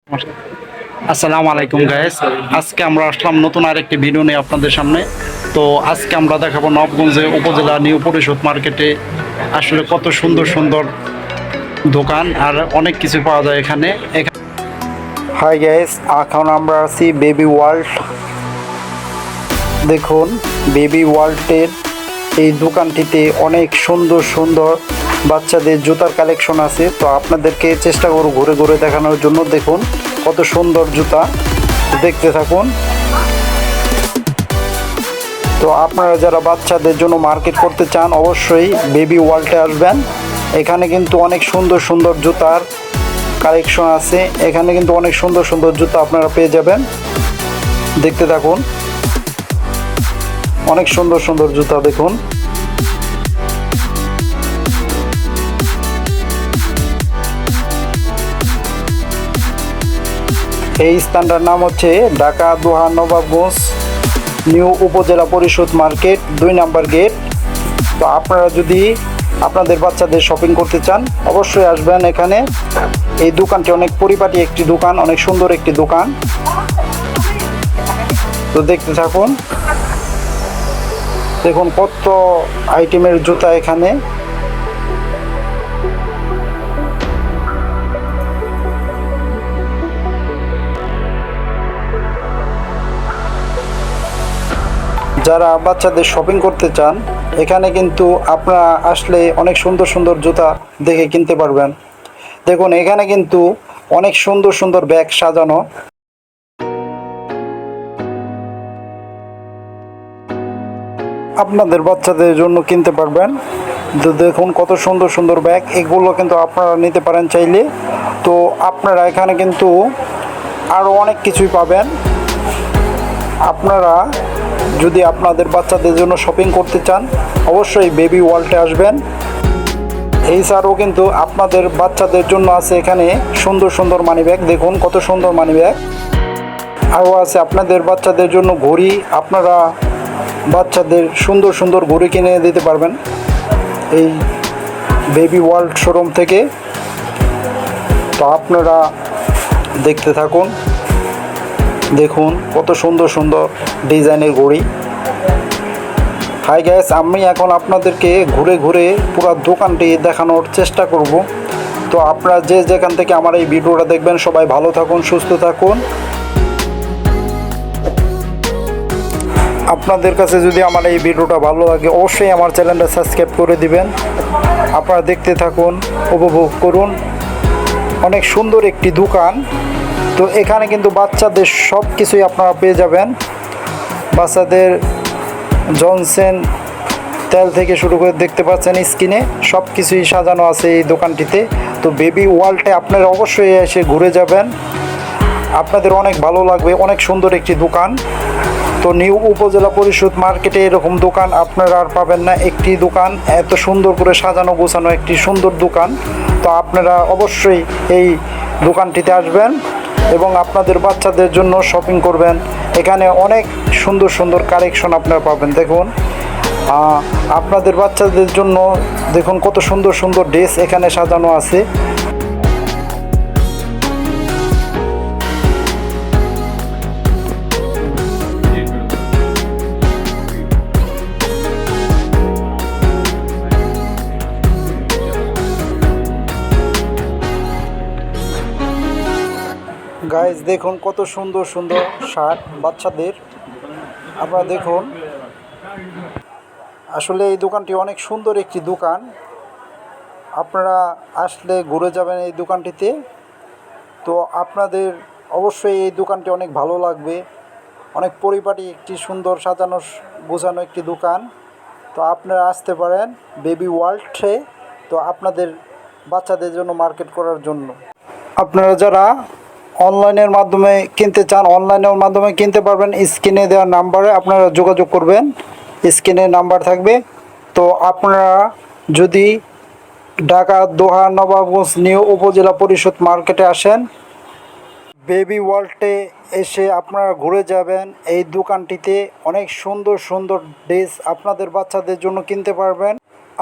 আসসালামু আলাইকুম গাইস। আজকে আমরা আসলাম নতুন আরেকটি ভিডিও নিয়ে আপনাদের সামনে। তো আজকে আমরা দেখাবো নবগঞ্জে উপজেলা নিউ পরিষদ মার্কেটে আসলে কত সুন্দর সুন্দর দোকান আর অনেক কিছু পাওয়া যায় এখানে। হাই গাইস, এখন আমরা আছি বেবি ওয়ার্ল্ড। দেখুন, বেবি ওয়ার্ল্ডের এই দোকানটিতে অনেক সুন্দর সুন্দর বাচ্চাদের জুতার কালেকশন আছে। তো আপনাদেরকে চেষ্টা করব ঘুরে ঘুরে দেখানোর জন্য। দেখুন কত সুন্দর জুতা, দেখতে থাকুন। তো আপনারা যারা বাচ্চাদের জন্য মার্কেট করতে চান অবশ্যই বেবি ওয়ার্ল্ডে আসবেন। এখানে কিন্তু অনেক সুন্দর সুন্দর জুতার কালেকশন আছে। এখানে কিন্তু অনেক সুন্দর সুন্দর জুতা আপনারা পেয়ে যাবেন। দেখতে থাকুন, অনেক সুন্দর সুন্দর জুতা দেখুন। এই স্থানটার নাম হচ্ছে ঢাকা দোহা নবাবগঞ্জ নিউ উপজেলা পরিষদ মার্কেট, 2 নম্বর গেট। তো আপনারা যদি আপনাদের বাচ্চাদের শপিং করতে চান অবশ্যই আসবেন এখানে। এই দোকানটি অনেক পরিপাটি একটি দোকান, অনেক সুন্দর একটি দোকান। তো দেখতে থাকুন, দেখুন কত আইটেমের জুতা এখানে। যারা বাচ্চাদের শপিং করতে চান এখানে কিন্তু আপনারা আসলে অনেক সুন্দর সুন্দর জুতা দেখে কিনতে পারবেন। দেখুন এখানে কিন্তু অনেক সুন্দর সুন্দর ব্যাগ সাজানো। আপনাদের বাচ্চাদের জন্য কিনতে পারবেন। তো দেখুন কত সুন্দর সুন্দর ব্যাগ, এগুলো কিন্তু আপনারা নিতে পারেন চাইলে। তো আপনারা এখানে কিন্তু আরও অনেক কিছুই পাবেন। আপনারা যদি আপনাদের বাচ্চাদের জন্য শপিং করতে চান অবশ্যই বেবি ওয়ার্ল্ডে আসবেন। এছাড়াও কিন্তু আপনাদের বাচ্চাদের জন্য আছে এখানে সুন্দর সুন্দর মানি ব্যাগ। দেখুন কত সুন্দর মানি ব্যাগ। আরও আছে আপনাদের বাচ্চাদের জন্য ঘড়ি। আপনারা বাচ্চাদের সুন্দর সুন্দর ঘড়ি কিনে দিতে পারবেন এই বেবি ওয়ার্ল্ড শোরুম থেকে। তো আপনারা দেখতে থাকুন, দেখুন কত সুন্দর সুন্দর ডিজাইনের ঘড়ি। হাই গাইস, আমি এখন আপনাদেরকে ঘুরে ঘুরে পুরো দোকানটি দেখানোর চেষ্টা করব। তো আপনারা যে যেখান থেকে আমার এই ভিডিওটা দেখবেন সবাই ভালো থাকুন, সুস্থ থাকুন। আপনাদের কাছে যদি আমার এই ভিডিওটা ভালো লাগে অবশ্যই আমার চ্যানেলটা সাবস্ক্রাইব করে দিবেন। আপনারা দেখতে থাকুন, উপভোগ করুন। অনেক সুন্দর একটি দোকান। তো এখানে কিন্তু বাচ্চাদের সব কিছুই আপনারা পেয়ে যাবেন। বাচ্চাদের জনসন তেল থেকে শুরু করে দেখতে পাচ্ছেন স্ক্রিনে সব কিছুই সাজানো আছে এই দোকানটিতে। তো বেবি ওয়ার্ল্ডে আপনারা অবশ্যই এসে ঘুরে যাবেন, আপনাদের অনেক ভালো লাগবে। অনেক সুন্দর একটি দোকান। তো নিউ উপজেলা পরিষদ মার্কেটে এরকম দোকান আপনারা আর পাবেন না। একটি দোকান এত সুন্দর করে সাজানো গোছানো একটি সুন্দর দোকান। তো আপনারা অবশ্যই এই দোকানটিতে আসবেন এবং আপনাদের বাচ্চাদের জন্য শপিং করবেন। এখানে অনেক সুন্দর সুন্দর কালেকশন আপনারা পাবেন। দেখুন আপনাদের বাচ্চাদের জন্য দেখুন কত সুন্দর সুন্দর ড্রেস এখানে সাজানো আছে। গাইজ দেখুন কত সুন্দর সুন্দর শার্ট বাচ্চাদের। আপনারা দেখুন, আসলে এই দোকানটি অনেক সুন্দর একটি দোকান। আপনারা আসলে ঘুরে যাবেন এই দোকানটিতে। তো আপনাদের অবশ্যই এই দোকানটি অনেক ভালো লাগবে। অনেক পরিপাটি একটি সুন্দর সাজানো গোছানো একটি দোকান। তো আপনারা আসতে পারেন বেবি ওয়ার্ল্ডে। তো আপনাদের বাচ্চাদের জন্য মার্কেট করার জন্য আপনারা যারা অনলাইনের মাধ্যমে কিনতে চান অনলাইনের মাধ্যমে কিনতে পারবেন। স্ক্রিনে দেওয়া নাম্বারে আপনারা যোগাযোগ করবেন, স্ক্রিনে নাম্বার থাকবে। তো আপনারা যদি ঢাকা দোহা নবাবগঞ্জ নিউ উপজেলা পরিষদ মার্কেটে আসেন, বেবি ওয়ার্ল্ডে এসে আপনারা ঘুরে যাবেন। এই দোকানটিতে অনেক সুন্দর সুন্দর ড্রেস আপনাদের বাচ্চাদের জন্য কিনতে পারবেন।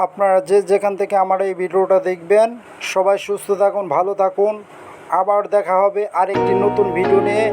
আপনারা যে যেখান থেকে আমার এই ভিডিওটা দেখবেন সবাই সুস্থ থাকুন, ভালো থাকুন। আবার দেখা হবে আরেকটি নতুন ভিডিও নিয়ে।